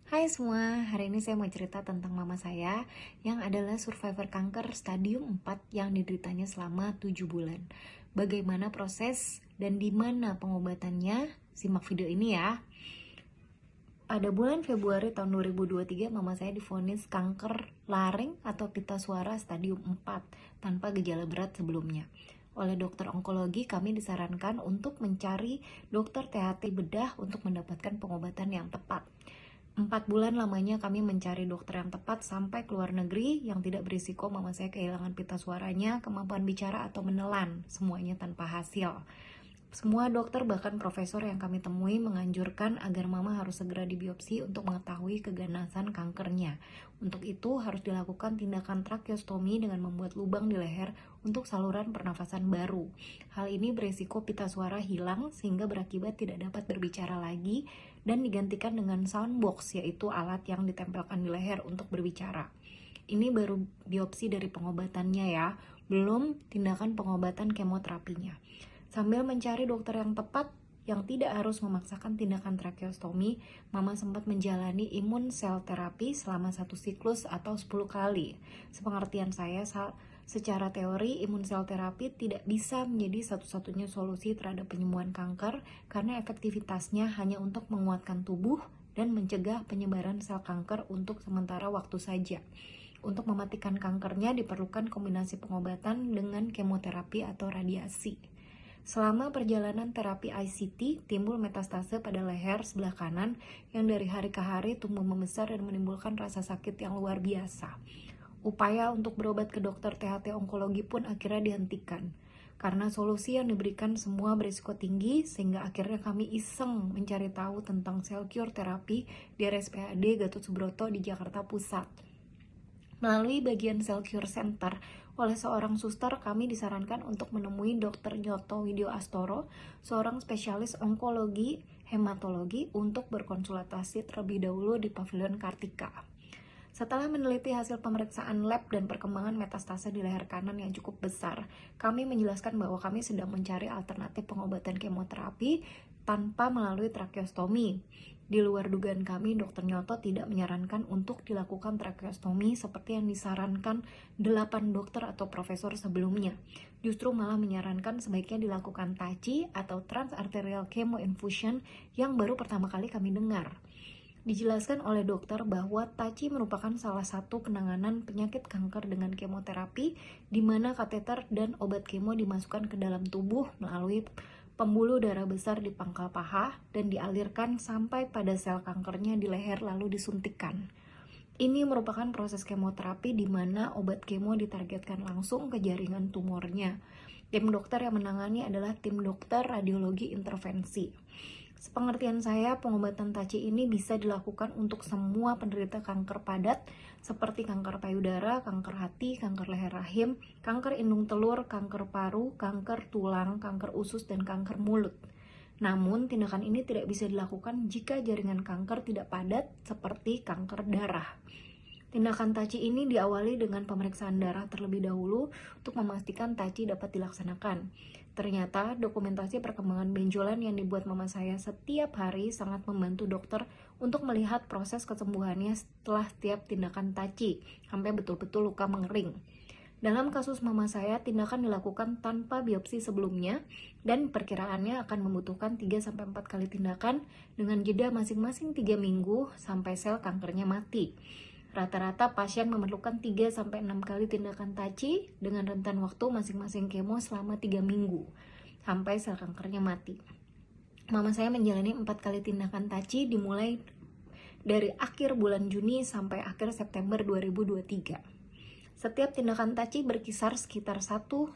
Hai semua, hari ini saya mau cerita tentang mama saya yang adalah survivor kanker stadium 4 yang dideritanya selama 7 bulan. Bagaimana proses dan di mana pengobatannya? Simak video ini ya. Pada bulan Februari tahun 2023, mama saya divonis kanker laring atau pita suara stadium 4 tanpa gejala berat sebelumnya. Oleh dokter onkologi, kami disarankan untuk mencari dokter THT bedah untuk mendapatkan pengobatan yang tepat. 4 bulan lamanya kami mencari dokter yang tepat sampai ke luar negeri yang tidak berisiko mama saya kehilangan pita suaranya, kemampuan bicara atau menelan, semuanya tanpa hasil. Semua dokter bahkan profesor yang kami temui menganjurkan agar mama harus segera dibiopsi untuk mengetahui keganasan kankernya. Untuk itu harus dilakukan tindakan tracheostomi dengan membuat lubang di leher untuk saluran pernafasan baru. Hal ini beresiko pita suara hilang sehingga berakibat tidak dapat berbicara lagi dan digantikan dengan soundbox, yaitu alat yang ditempelkan di leher untuk berbicara. Ini baru biopsi dari pengobatannya ya, belum tindakan pengobatan kemoterapinya. Sambil mencari dokter yang tepat yang tidak harus memaksakan tindakan tracheostomi, mama sempat menjalani imun sel terapi selama 1 siklus atau 10 kali. Sepengertian saya, secara teori imun sel terapi tidak bisa menjadi satu-satunya solusi terhadap penyembuhan kanker karena efektivitasnya hanya untuk menguatkan tubuh dan mencegah penyebaran sel kanker untuk sementara waktu saja. Untuk mematikan kankernya diperlukan kombinasi pengobatan dengan kemoterapi atau radiasi. Selama perjalanan terapi ICT, timbul metastase pada leher sebelah kanan yang dari hari ke hari tumbuh membesar dan menimbulkan rasa sakit yang luar biasa. Upaya untuk berobat ke dokter THT onkologi pun akhirnya dihentikan. Karena solusi yang diberikan semua berisiko tinggi, sehingga akhirnya kami iseng mencari tahu tentang sel cure terapi di RSPAD Gatot Subroto di Jakarta Pusat. Melalui bagian Cell Cure Center, oleh seorang suster kami disarankan untuk menemui Dr. Nyoto Widyo Astoro, seorang spesialis onkologi hematologi untuk berkonsultasi terlebih dahulu di Pavilion Kartika. Setelah meneliti hasil pemeriksaan lab dan perkembangan metastase di leher kanan yang cukup besar, kami menjelaskan bahwa kami sedang mencari alternatif pengobatan kemoterapi tanpa melalui tracheostomi. Di luar dugaan kami, Dr. Nyoto tidak menyarankan untuk dilakukan tracheostomi seperti yang disarankan 8 dokter atau profesor sebelumnya. Justru malah menyarankan sebaiknya dilakukan TACI atau transarterial chemoinfusion yang baru pertama kali kami dengar. Dijelaskan oleh dokter bahwa TACI merupakan salah satu penanganan penyakit kanker dengan kemoterapi di mana kateter dan obat kemo dimasukkan ke dalam tubuh melalui pembuluh darah besar di pangkal paha dan dialirkan sampai pada sel kankernya di leher lalu disuntikkan. Ini merupakan proses kemoterapi di mana obat kemo ditargetkan langsung ke jaringan tumornya. Tim dokter yang menangani adalah tim dokter radiologi intervensi. Sepengertian saya, pengobatan TACI ini bisa dilakukan untuk semua penderita kanker padat seperti kanker payudara, kanker hati, kanker leher rahim, kanker indung telur, kanker paru, kanker tulang, kanker usus, dan kanker mulut. Namun, tindakan ini tidak bisa dilakukan jika jaringan kanker tidak padat seperti kanker darah. Tindakan TACI ini diawali dengan pemeriksaan darah terlebih dahulu untuk memastikan TACI dapat dilaksanakan. Ternyata dokumentasi perkembangan benjolan yang dibuat mama saya setiap hari sangat membantu dokter untuk melihat proses kesembuhannya setelah setiap tindakan TACI, sampai betul-betul luka mengering. Dalam kasus mama saya, tindakan dilakukan tanpa biopsi sebelumnya dan perkiraannya akan membutuhkan 3-4 kali tindakan dengan jeda masing-masing 3 minggu sampai sel kankernya mati. Rata-rata pasien memerlukan 3-6 kali tindakan TACI dengan rentan waktu masing-masing kemo selama 3 minggu sampai sel kankernya mati. Mama saya menjalani 4 kali tindakan TACI dimulai dari akhir bulan Juni sampai akhir September 2023. Setiap tindakan TACI berkisar sekitar 1-2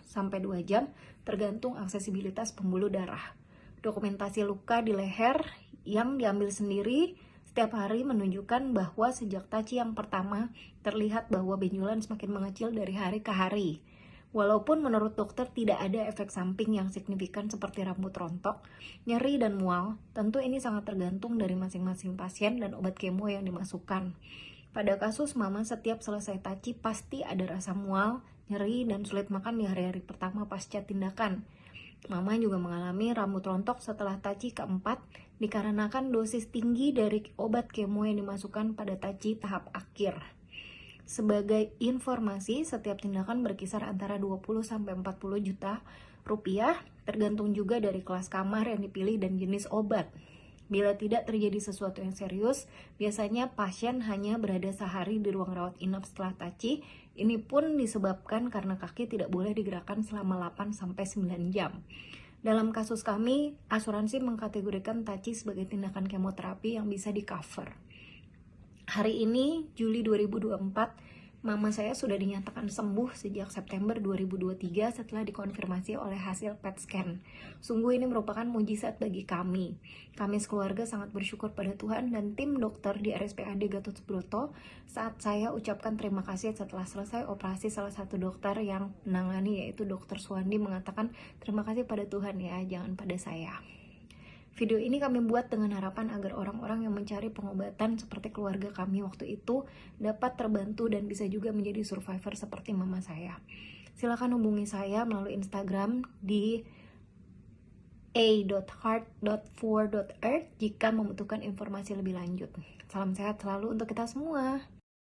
jam tergantung aksesibilitas pembuluh darah. Dokumentasi luka di leher yang diambil sendiri setiap hari menunjukkan bahwa sejak TACI yang pertama terlihat bahwa benjolan semakin mengecil dari hari ke hari. Walaupun menurut dokter tidak ada efek samping yang signifikan seperti rambut rontok, nyeri dan mual, tentu ini sangat tergantung dari masing-masing pasien dan obat kemo yang dimasukkan. Pada kasus mama, setiap selesai TACI pasti ada rasa mual, nyeri, dan sulit makan di hari-hari pertama pasca tindakan. Mama juga mengalami rambut rontok setelah taci keempat dikarenakan dosis tinggi dari obat kemo yang dimasukkan pada taci tahap akhir. Sebagai informasi, setiap tindakan berkisar antara 20-40 juta rupiah, tergantung juga dari kelas kamar yang dipilih dan jenis obat. Bila tidak terjadi sesuatu yang serius, biasanya pasien hanya berada sehari di ruang rawat inap setelah taci. Ini pun disebabkan karena kaki tidak boleh digerakkan selama 8-9 jam. Dalam kasus kami, asuransi mengkategorikan taci sebagai tindakan kemoterapi yang bisa di-cover. Hari ini, Juli 2024, mama saya sudah dinyatakan sembuh sejak September 2023 setelah dikonfirmasi oleh hasil PET scan. Sungguh ini merupakan mujizat bagi kami. Kami sekeluarga sangat bersyukur pada Tuhan dan tim dokter di RSPAD Gatot Subroto saat saya ucapkan terima kasih setelah selesai operasi. Salah satu dokter yang menangani yaitu Dr. Suwandi mengatakan, terima kasih pada Tuhan ya, jangan pada saya. Video ini kami buat dengan harapan agar orang-orang yang mencari pengobatan seperti keluarga kami waktu itu dapat terbantu dan bisa juga menjadi survivor seperti mama saya. Silakan hubungi saya melalui Instagram di a.heart.for.earth jika membutuhkan informasi lebih lanjut. Salam sehat selalu untuk kita semua.